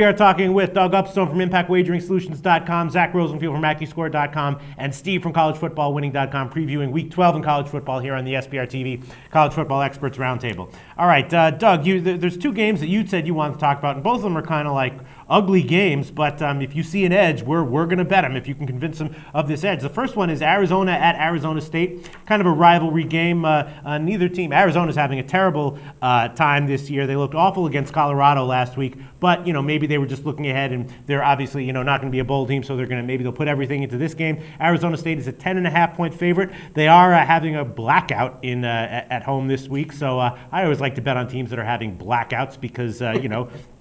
We are talking with Doug Upstone from ImpactWageringSolutions.com, Zach Rosenfield from AccuScore.com, and Steve from CollegeFootballWinning.com, previewing Week 12 in college football here on the SBR TV College Football Experts Roundtable. All right, Doug, there's two games that you said you wanted to talk about, and both of them are kind of like ugly games, but if you see an edge, we're going to bet them if you can convince them of this edge. The first one is Arizona at Arizona State, kind of a rivalry game. Neither team, Arizona's having a terrible time this year. They looked awful against Colorado last week, but maybe they were just looking ahead, and they're obviously not going to be a bowl team, so they'll put everything into this game. Arizona State is a 10.5-point favorite. They are having a blackout at home this week, so I always like to bet on teams that are having blackouts because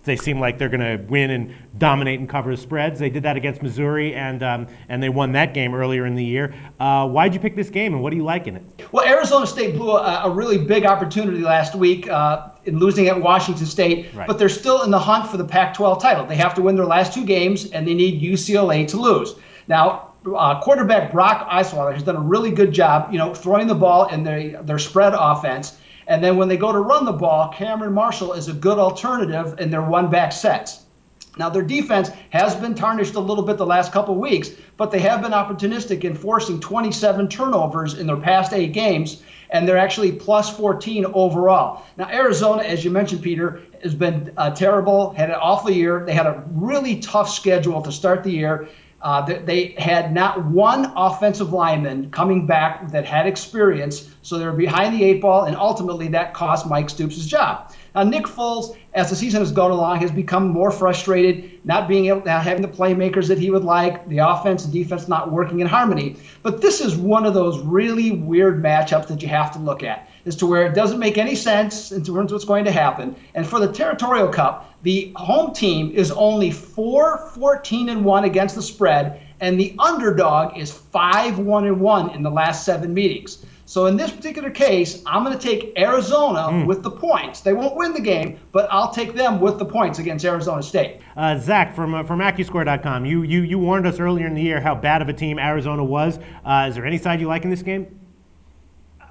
they seem like they're going to win and dominate and cover the spreads. They did that against Missouri, and they won that game earlier in the year. Why'd you pick this game, and what do you like in it? Well, Arizona State blew a really big opportunity last week in losing at Washington State, right. But they're still in the hunt for the Pac-12 title. They have to win their last two games, and they need UCLA to lose. Now, quarterback Brock Osweiler has done a really good job, throwing the ball in their spread offense. And then when they go to run the ball, Cameron Marshall is a good alternative in their one-back sets. Now, their defense has been tarnished a little bit the last couple of weeks, but they have been opportunistic in forcing 27 turnovers in their past 8 games, and they're actually plus 14 overall. Now, Arizona, as you mentioned, Peter, has been terrible, had an awful year. They had a really tough schedule to start the year. They had not one offensive lineman coming back that had experience, so they were behind the 8 ball, and ultimately that cost Mike Stoops his job. Now, Nick Foles, as the season has gone along, has become more frustrated, not having the playmakers that he would like, the offense and defense not working in harmony. But this is one of those really weird matchups that you have to look at, as to where it doesn't make any sense in terms of what's going to happen. And for the Territorial Cup, the home team is only 4-14-1 against the spread, and the underdog is 5-1-1 in the last 7 meetings. So in this particular case, I'm going to take Arizona with the points. They won't win the game, but I'll take them with the points against Arizona State. Zach, from AccuScore.com, you warned us earlier in the year how bad of a team Arizona was. Is there any side you like in this game?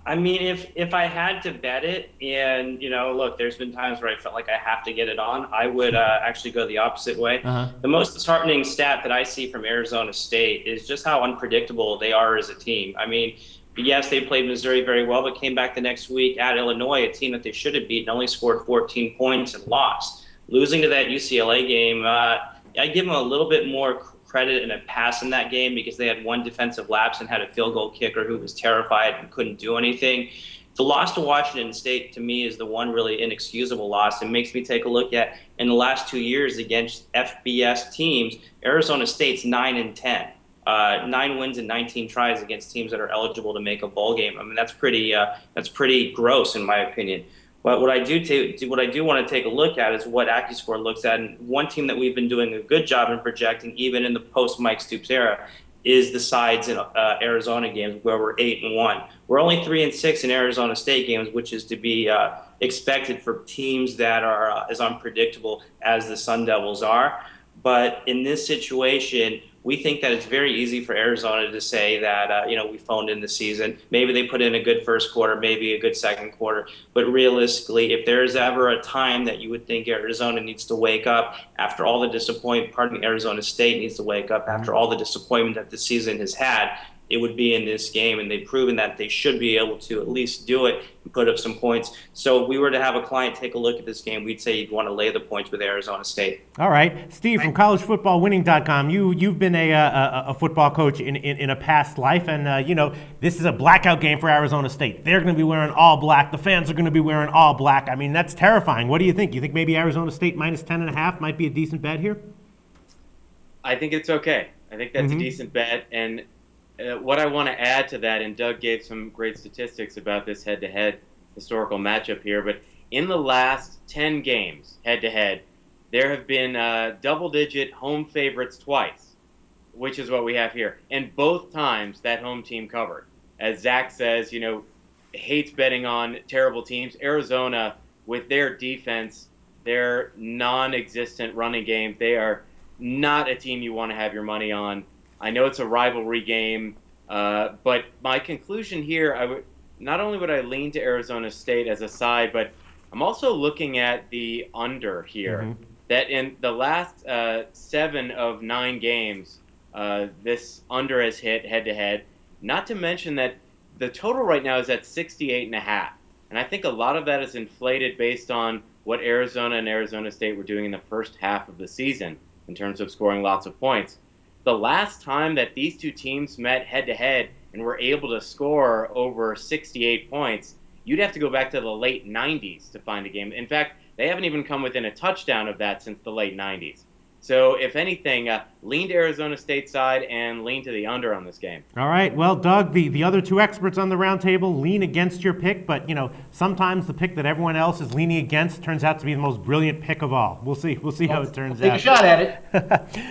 I mean, if I had to bet it, and, look, there's been times where I felt like I have to get it on, I would actually go the opposite way. The most disheartening stat that I see from Arizona State is just how unpredictable they are as a team. I mean, yes, they played Missouri very well, but came back the next week at Illinois, a team that they should have beaten, only scored 14 points and lost. Losing to that UCLA game, I give them a little bit more credit and a pass in that game because they had one defensive lapse and had a field goal kicker who was terrified and couldn't do anything. The loss to Washington State, to me, is the one really inexcusable loss. It makes me take a look at, in the last 2 years against FBS teams, Arizona State's 9-10. 9 wins and 19 tries against teams that are eligible to make a bowl game. I mean, that's pretty gross in my opinion. But what I do want to take a look at is what AccuScore looks at, and one team that we've been doing a good job in projecting, even in the post Mike Stoops era, is the sides in Arizona games where we're 8-1. We're only 3-6 in Arizona State games, which is to be expected for teams that are as unpredictable as the Sun Devils are. But in this situation, we think that it's very easy for Arizona to say that, we phoned in the season. Maybe they put in a good first quarter, maybe a good second quarter. But realistically, if there's ever a time that you would think Arizona needs to wake up after all the disappointment, Arizona State needs to wake up after all the disappointment that the season has had, it would be in this game, and they've proven that they should be able to at least do it and put up some points. So if we were to have a client take a look at this game, we'd say you'd want to lay the points with Arizona State. All right. Steve, from CollegeFootballWinning.com, you've been a football coach in a past life, and, this is a blackout game for Arizona State. They're going to be wearing all black. The fans are going to be wearing all black. I mean, that's terrifying. What do you think? You think maybe Arizona State minus 10.5 might be a decent bet here? I think it's okay. I think that's a decent bet, and what I want to add to that, and Doug gave some great statistics about this head-to-head historical matchup here, but in the last 10 games head-to-head, there have been double-digit home favorites twice, which is what we have here. And both times that home team covered. As Zach says, hates betting on terrible teams. Arizona, with their defense, their non-existent running game, they are not a team you want to have your money on. I know it's a rivalry game, but my conclusion here, not only would I lean to Arizona State as a side, but I'm also looking at the under here. that in the last 7 of 9 games, this under has hit head-to-head. Not to mention that the total right now is at 68.5. And I think a lot of that is inflated based on what Arizona and Arizona State were doing in the first half of the season in terms of scoring lots of points. The last time that these two teams met head-to-head and were able to score over 68 points, you'd have to go back to the late 90s to find a game. In fact, they haven't even come within a touchdown of that since the late 90s. So, if anything, lean to Arizona State side and lean to the under on this game. All right. Well, Doug, the other two experts on the roundtable lean against your pick, but, sometimes the pick that everyone else is leaning against turns out to be the most brilliant pick of all. We'll see how it turns out. Take a shot at it.